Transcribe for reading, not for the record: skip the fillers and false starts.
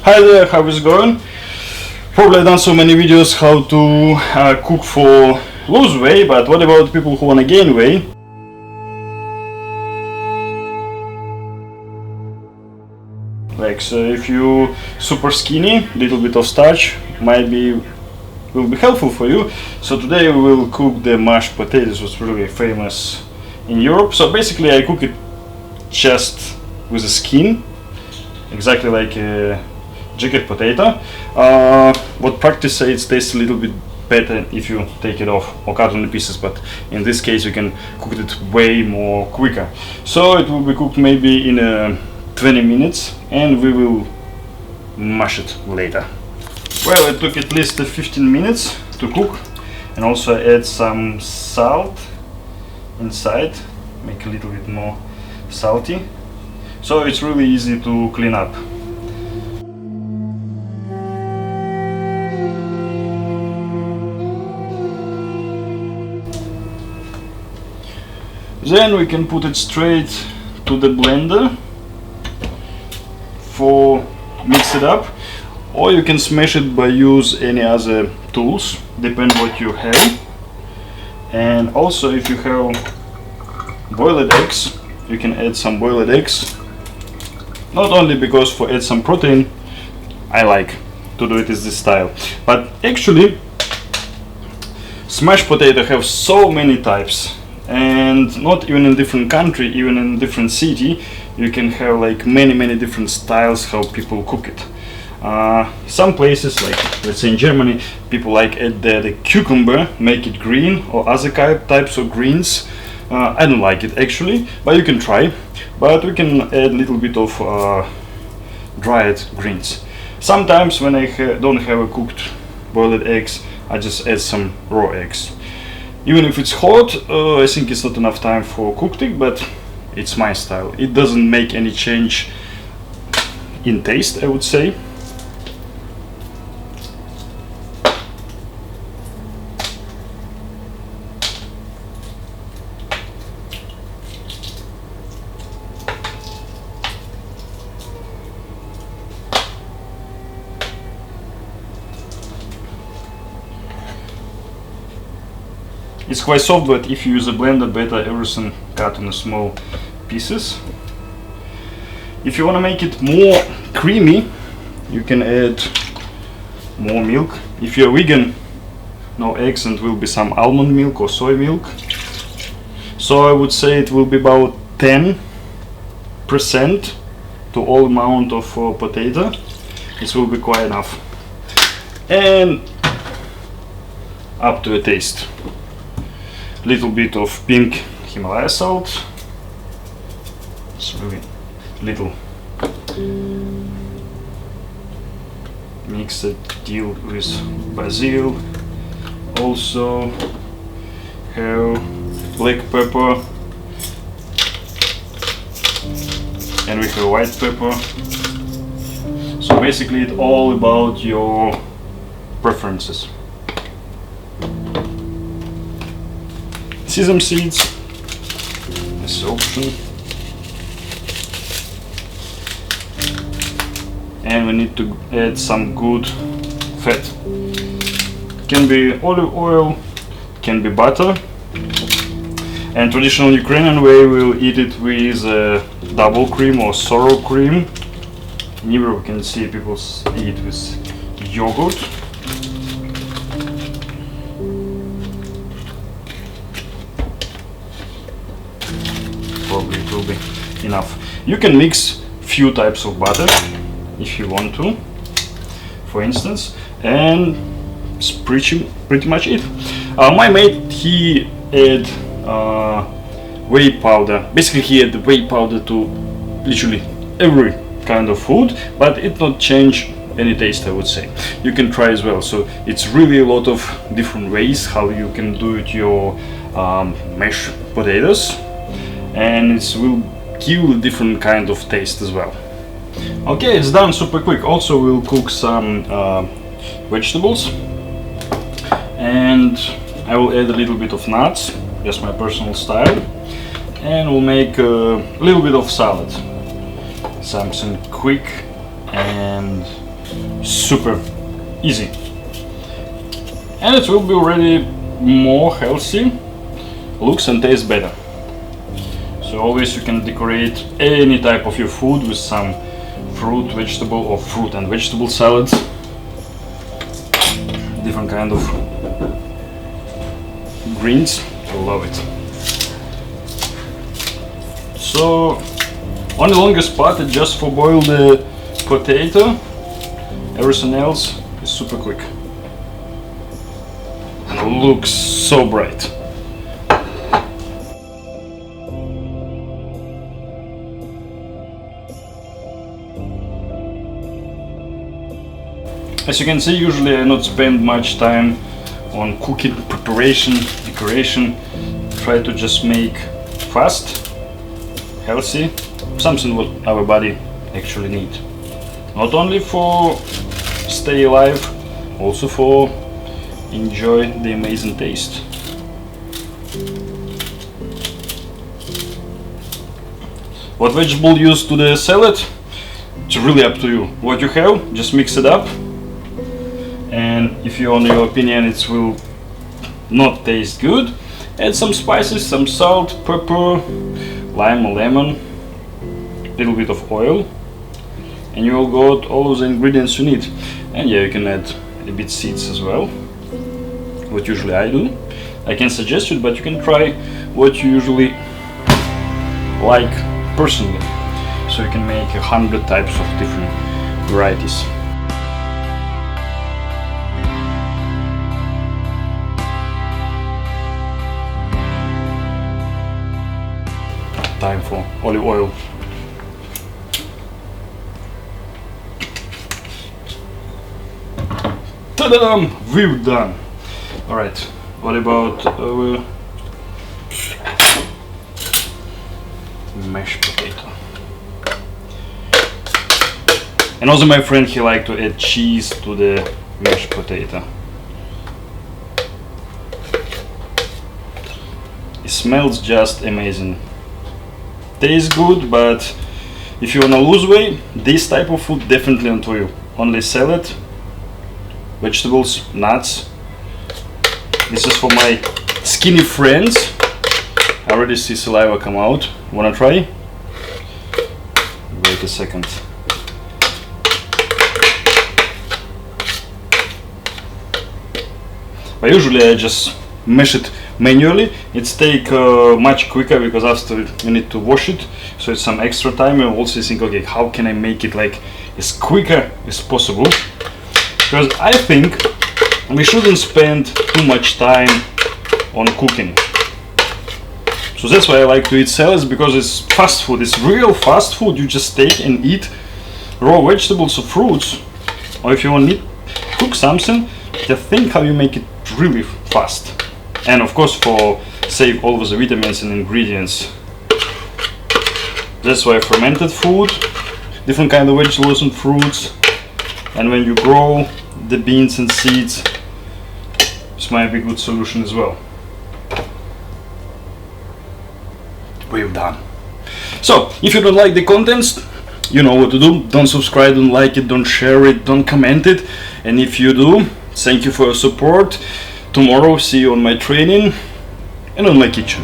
Hi there, how is it going? Probably I've done so many videos how to cook for lose weight, but what about people who want to gain weight? Like, so if you super skinny, little bit of starch will be helpful for you. So today we will cook the mashed potatoes, which is really famous in Europe. So basically I cook it just with the skin, exactly like a jacket potato. What practice say it tastes a little bit better if you take it off or cut in pieces, but in this case you can cook it way more quicker. So it will be cooked maybe in 20 minutes and we will mash it later. Well, it took at least 15 minutes to cook, and also add some salt inside, make a little bit more salty, so it's really easy to clean up. Then we can put it straight to the blender for mix it up, or you can smash it by use any other tools, depend what you have. And also if you have boiled eggs, you can add some boiled eggs, not only because for add some protein, I like to do it in this style, but actually smashed potato have so many types, and not even in different country, even in different city, you can have like many different styles how people cook it. Some places, like let's say in Germany, people like add the cucumber, make it green, or other types of greens. I don't like it actually, but you can try. But we can add a little bit of dried greens. Sometimes when I don't have a cooked boiled eggs, I just add some raw eggs. Even if it's hot, I think it's not enough time for cooked egg, but it's my style. It doesn't make any change in taste, I would say. It's quite soft, but if you use a blender, better everything cut in small pieces. If you want to make it more creamy, you can add more milk. If you're vegan, no eggs, and will be some almond milk or soy milk. So I would say it will be about 10% to all amount of potato. This will be quite enough. And up to a taste. Little bit of pink Himalaya salt. It's really little. Mix it, deal with basil. Also have black pepper, and we have white pepper. So basically it's all about your preferences. Sesame seeds, this option, and we need to add some good fat. Can be olive oil, can be butter, and traditional Ukrainian way we'll eat it with double cream or sour cream. In Europe you can see people eat with yogurt. Probably it will be enough. You can mix few types of butter if you want to, for instance, and it's pretty much it. My mate, he add whey powder. Basically he add whey powder to literally every kind of food, but it not change any taste, I would say. You can try as well. So it's really a lot of different ways how you can do it your mashed potatoes, and it will give a different kind of taste as well. Okay, it's done super quick. Also we'll cook some vegetables, and I will add a little bit of nuts, just my personal style, and we'll make a little bit of salad, something quick and super easy. And it will be already more healthy, looks and tastes better. So always you can decorate any type of your food with some fruit, vegetable, or fruit and vegetable salads. Different kind of greens. I love it. So on the longest part, it's just for boil the potato. Everything else is super quick and looks so bright. As you can see, usually I not spend much time on cooking, preparation, decoration. Try to just make fast, healthy, something what our body actually needs. Not only for stay alive, also for enjoy the amazing taste. What vegetable use to the salad? It's really up to you. What you have, just mix it up. And if you, on your opinion, it will not taste good, add some spices, some salt, pepper, lime or lemon, little bit of oil, and you will got all of the ingredients you need. And yeah, you can add a bit seeds as well, what usually I do. I can suggest it, but you can try what you usually like personally. So you can make 100 types of different varieties. Time for olive oil. Ta-da! We're done. Alright, what about our mashed potato? And also my friend, he liked to add cheese to the mashed potato. It smells just amazing. Tastes good, but if you wanna lose weight, this type of food definitely not for you. Only salad, vegetables, nuts. This is for my skinny friends. I already see saliva come out. Wanna try? Wait a second. But usually I just mash it manually. It's take much quicker because after you need to wash it, so it's some extra time. And also think, okay, how can I make it like as quicker as possible? Because I think we shouldn't spend too much time on cooking. So that's why I like to eat salads, because it's fast food. It's real fast food. You just take and eat raw vegetables or fruits, or if you want to cook something, just think how you make it really fast. And of course, for save all of the vitamins and ingredients. That's why fermented food, different kind of vegetables and fruits, and when you grow the beans and seeds, this might be a good solution as well. We've done. So, if you don't like the contents, you know what to do. Don't subscribe, don't like it, don't share it, don't comment it. And if you do, thank you for your support. Tomorrow, see you on my training and on my kitchen.